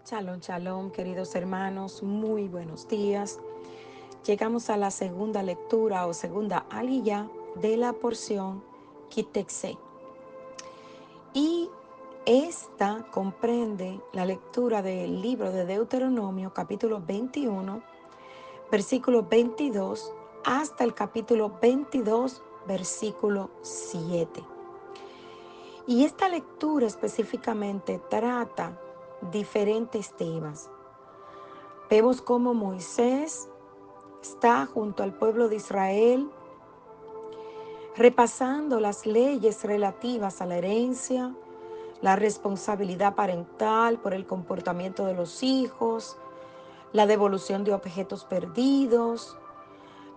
Shalom, shalom, queridos hermanos, muy buenos días. Llegamos a la segunda lectura o segunda aliyá de la porción Kitexé. Y esta comprende la lectura del libro de Deuteronomio, capítulo 21, versículo 22, hasta el capítulo 22, versículo 7. Y esta lectura específicamente trata diferentes temas. Vemos cómo Moisés está junto al pueblo de Israel repasando las leyes relativas a la herencia, la responsabilidad parental por el comportamiento de los hijos, la devolución de objetos perdidos,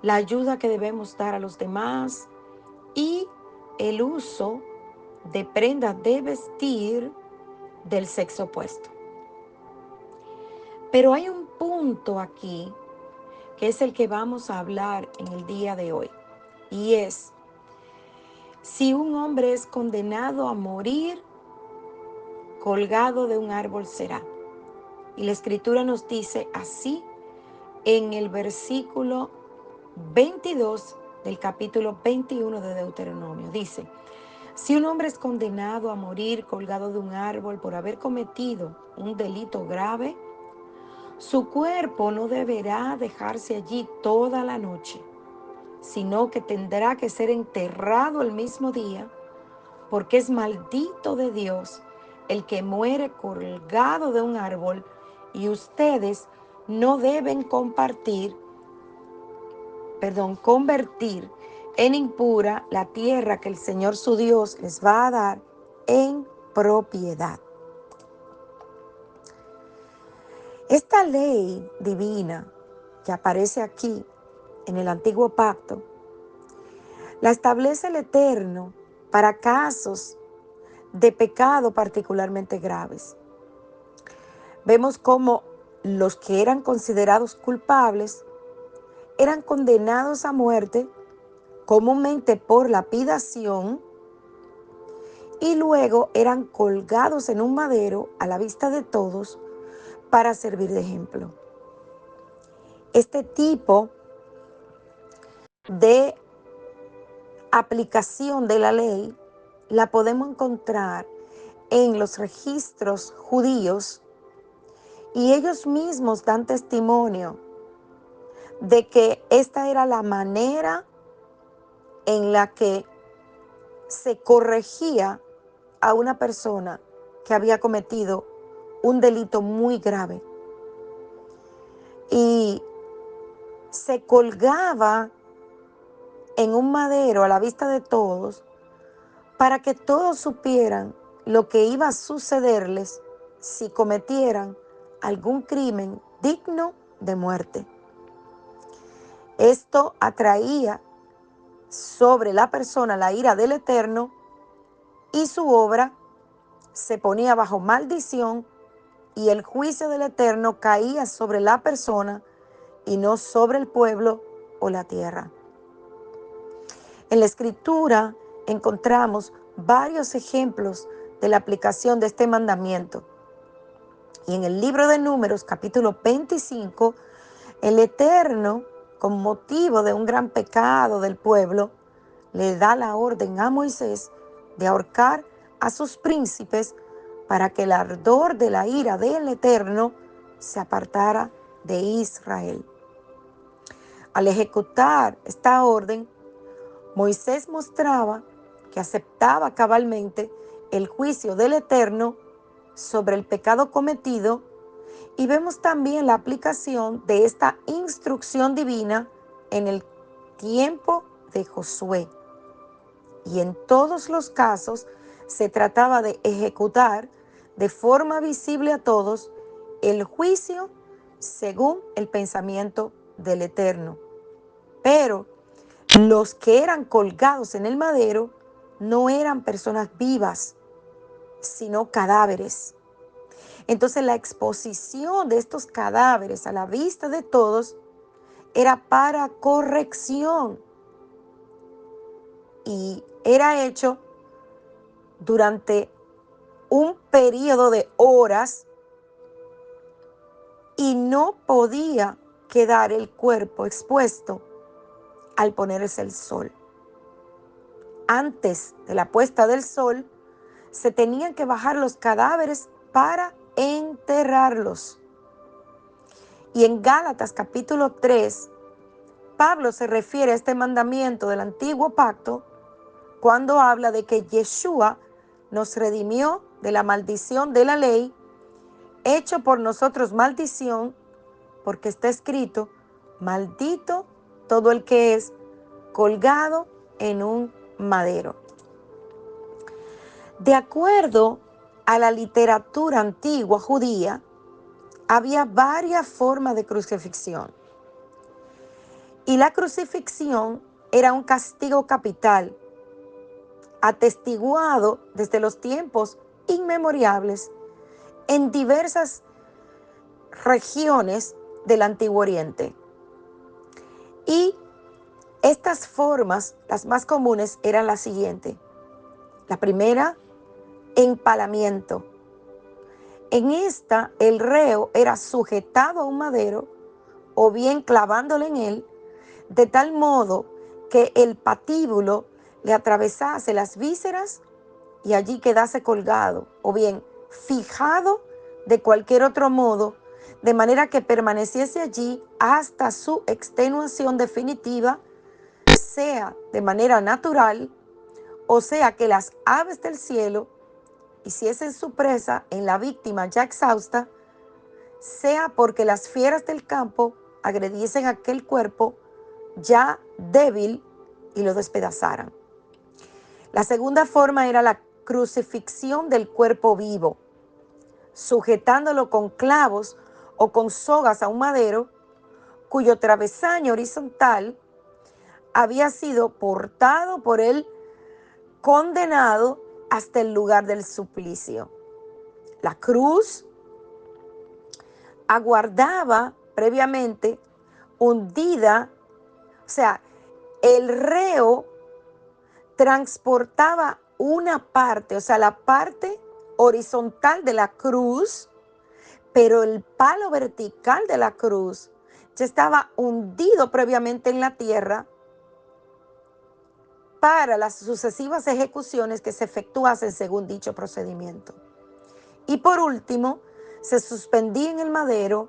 la ayuda que debemos dar a los demás y el uso de prendas de vestir del sexo opuesto. Pero hay un punto aquí que es el que vamos a hablar en el día de hoy, y es: si un hombre es condenado a morir, colgado de un árbol será. Y la escritura nos dice así en el versículo 22 del capítulo 21 de Deuteronomio. Dice: si un hombre es condenado a morir colgado de un árbol por haber cometido un delito grave, su cuerpo no deberá dejarse allí toda la noche, sino que tendrá que ser enterrado el mismo día, porque es maldito de Dios el que muere colgado de un árbol, y ustedes no deben convertir en impura la tierra que el Señor su Dios les va a dar en propiedad. Esta ley divina que aparece aquí en el Antiguo Pacto la establece el Eterno para casos de pecado particularmente graves. Vemos cómo los que eran considerados culpables eran condenados a muerte, comúnmente por lapidación, y luego eran colgados en un madero a la vista de todos para servir de ejemplo. Este tipo de aplicación de la ley la podemos encontrar en los registros judíos, y ellos mismos dan testimonio de que esta era la manera en la que se corregía a una persona que había cometido un delito muy grave. Y se colgaba en un madero a la vista de todos para que todos supieran lo que iba a sucederles si cometieran algún crimen digno de muerte. Esto atraía sobre la persona la ira del Eterno, y su obra se ponía bajo maldición, y el juicio del Eterno caía sobre la persona y no sobre el pueblo o la tierra. En la Escritura encontramos varios ejemplos de la aplicación de este mandamiento. Y en el libro de Números, capítulo 25, el Eterno, con motivo de un gran pecado del pueblo, le da la orden a Moisés de ahorcar a sus príncipes para que el ardor de la ira del Eterno se apartara de Israel. Al ejecutar esta orden, Moisés mostraba que aceptaba cabalmente el juicio del Eterno sobre el pecado cometido, y vemos también la aplicación de esta instrucción divina en el tiempo de Josué. Y en todos los casos se trataba de ejecutar de forma visible a todos el juicio según el pensamiento del Eterno. Pero los que eran colgados en el madero no eran personas vivas, sino cadáveres. Entonces la exposición de estos cadáveres a la vista de todos era para corrección, y era hecho durante un periodo de horas y no podía quedar el cuerpo expuesto al ponerse el sol. Antes de la puesta del sol, se tenían que bajar los cadáveres para enterrarlos. Y en Gálatas capítulo 3, Pablo se refiere a este mandamiento del antiguo pacto cuando habla de que Yeshua nos redimió de la maldición de la ley, hecho por nosotros maldición, porque está escrito, maldito todo el que es colgado en un madero. De acuerdo a la literatura antigua judía, había varias formas de crucifixión. Y la crucifixión era un castigo capital, atestiguado desde los tiempos inmemoriales en diversas regiones del Antiguo Oriente. Y estas formas, las más comunes, eran las siguientes. La primera, empalamiento. En esta, el reo era sujetado a un madero o bien clavándole en él, de tal modo que el patíbulo le atravesase las vísceras y allí quedase colgado, o bien fijado de cualquier otro modo, de manera que permaneciese allí hasta su extenuación definitiva, sea de manera natural, o sea que las aves del cielo hiciesen su presa en la víctima ya exhausta, sea porque las fieras del campo agrediesen aquel cuerpo ya débil y lo despedazaran. La segunda forma era la crucifixión del cuerpo vivo, sujetándolo con clavos o con sogas a un madero, cuyo travesaño horizontal había sido portado por el condenado hasta el lugar del suplicio. La cruz aguardaba previamente hundida, o sea, el reo transportaba una parte, o sea, la parte horizontal de la cruz, pero el palo vertical de la cruz ya estaba hundido previamente en la tierra para las sucesivas ejecuciones que se efectuasen según dicho procedimiento. Y por último, se suspendía en el madero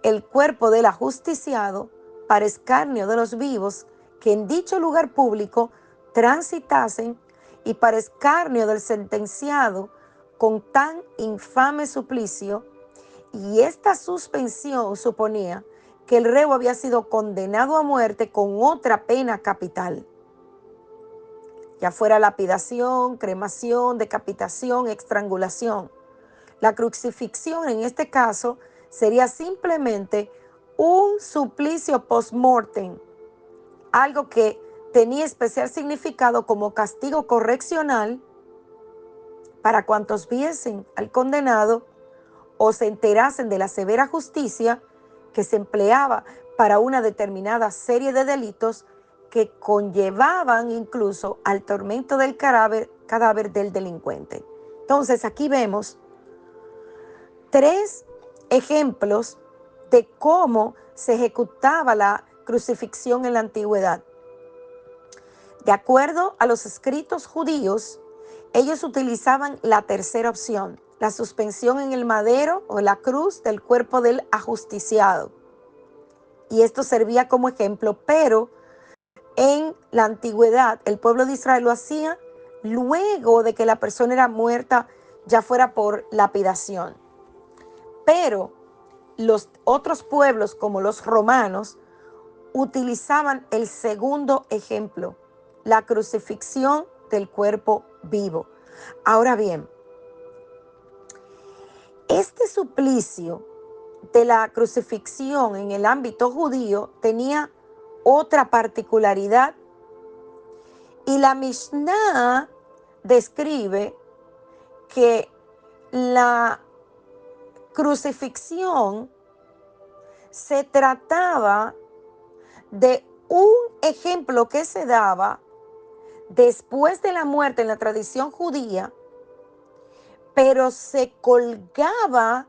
el cuerpo del ajusticiado para escarnio de los vivos que en dicho lugar público transitasen y para escarnio del sentenciado con tan infame suplicio. Y esta suspensión suponía que el reo había sido condenado a muerte con otra pena capital, ya fuera lapidación, cremación, decapitación, estrangulación. La crucifixión en este caso sería simplemente un suplicio post-mortem, algo que tenía especial significado como castigo correccional para cuantos viesen al condenado o se enterasen de la severa justicia que se empleaba para una determinada serie de delitos que conllevaban incluso al tormento del cadáver del delincuente. Entonces aquí vemos 3 ejemplos de cómo se ejecutaba la crucifixión en la antigüedad. De acuerdo a los escritos judíos, ellos utilizaban la tercera opción, la suspensión en el madero o la cruz del cuerpo del ajusticiado. Y esto servía como ejemplo, pero en la antigüedad el pueblo de Israel lo hacía luego de que la persona era muerta, ya fuera por lapidación. Pero los otros pueblos, como los romanos, utilizaban el segundo ejemplo, la crucifixión del cuerpo vivo. Ahora bien, este suplicio de la crucifixión en el ámbito judío tenía otra particularidad y la Mishnah describe que la crucifixión se trataba de un ejemplo que se daba después de la muerte en la tradición judía, pero se colgaba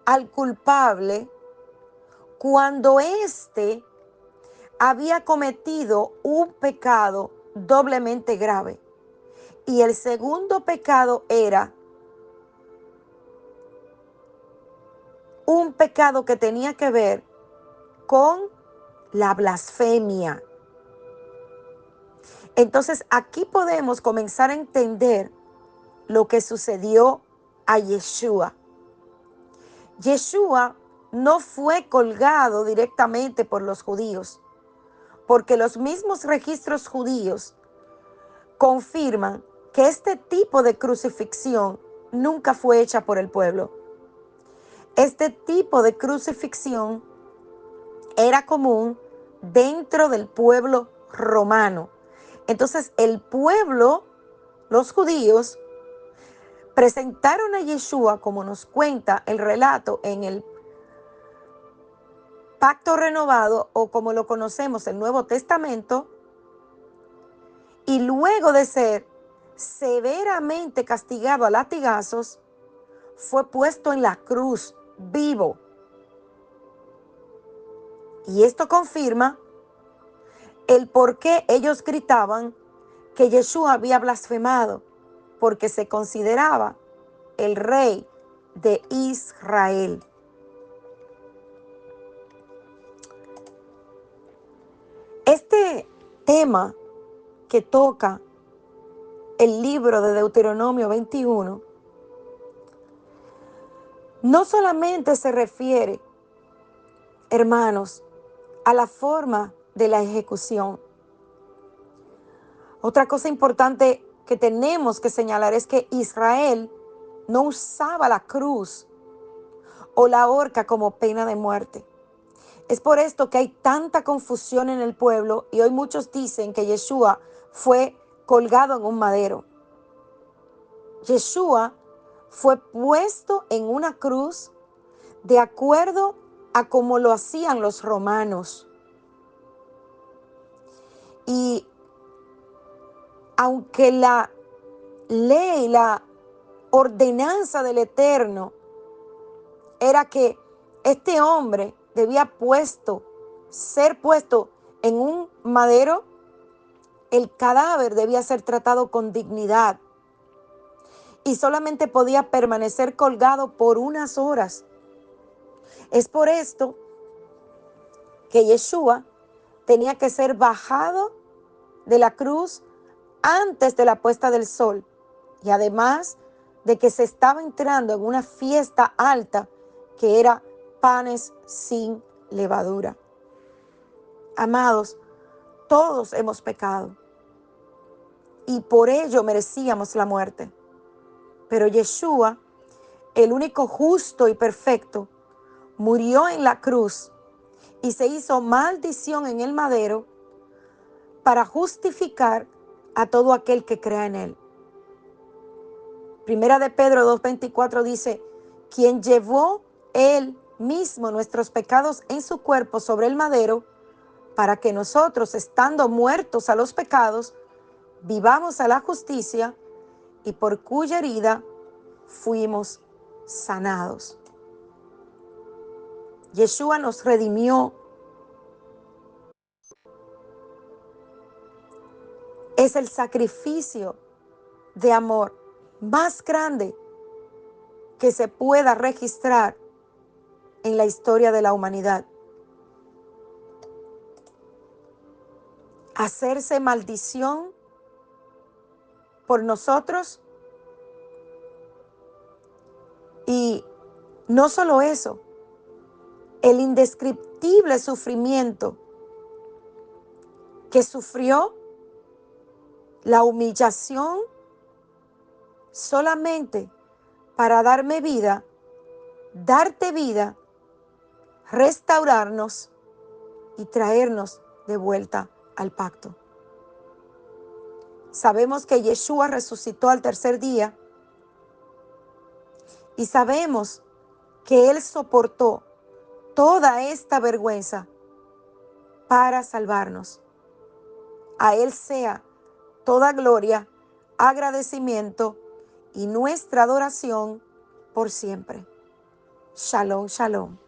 al culpable cuando éste había cometido un pecado doblemente grave. Y el segundo pecado era un pecado que tenía que ver con la blasfemia. Entonces aquí podemos comenzar a entender lo que sucedió a Yeshua. Yeshua no fue colgado directamente por los judíos, porque los mismos registros judíos confirman que este tipo de crucifixión nunca fue hecha por el pueblo. Este tipo de crucifixión era común dentro del pueblo romano. Entonces el pueblo, los judíos, presentaron a Yeshua, como nos cuenta el relato en el Pacto Renovado, o como lo conocemos, el Nuevo Testamento, y luego de ser severamente castigado a latigazos, fue puesto en la cruz vivo. Y esto confirma el por qué ellos gritaban que Yeshua había blasfemado, porque se consideraba el rey de Israel. Este tema que toca el libro de Deuteronomio 21 no solamente se refiere, hermanos, a la forma de la ejecución. Otra cosa importante que tenemos que señalar es que Israel no usaba la cruz o la horca como pena de muerte. Es por esto que hay tanta confusión en el pueblo y hoy muchos dicen que Yeshua fue colgado en un madero. Yeshua fue puesto en una cruz de acuerdo a como lo hacían los romanos. Y aunque la ley, la ordenanza del Eterno era que este hombre debía ser puesto en un madero, el cadáver debía ser tratado con dignidad y solamente podía permanecer colgado por unas horas. Es por esto que Yeshua tenía que ser bajado de la cruz antes de la puesta del sol, y además de que se estaba entrando en una fiesta alta que era panes sin levadura. Amados, todos hemos pecado y por ello merecíamos la muerte. Pero Yeshua, el único justo y perfecto, murió en la cruz y se hizo maldición en el madero para justificar a todo aquel que crea en él. Primera de Pedro 2:24 dice, quien llevó él mismo nuestros pecados en su cuerpo sobre el madero, para que nosotros, estando muertos a los pecados, vivamos a la justicia, y por cuya herida fuimos sanados. Yeshua nos redimió. Es el sacrificio de amor más grande que se pueda registrar en la historia de la humanidad. Hacerse maldición por nosotros, y no solo eso, el indescriptible sufrimiento que sufrió, la humillación, solamente para darme vida, darte vida, restaurarnos y traernos de vuelta al pacto. Sabemos que Yeshua resucitó al tercer día y sabemos que Él soportó toda esta vergüenza para salvarnos. A Él sea toda gloria, agradecimiento y nuestra adoración por siempre. Shalom, shalom.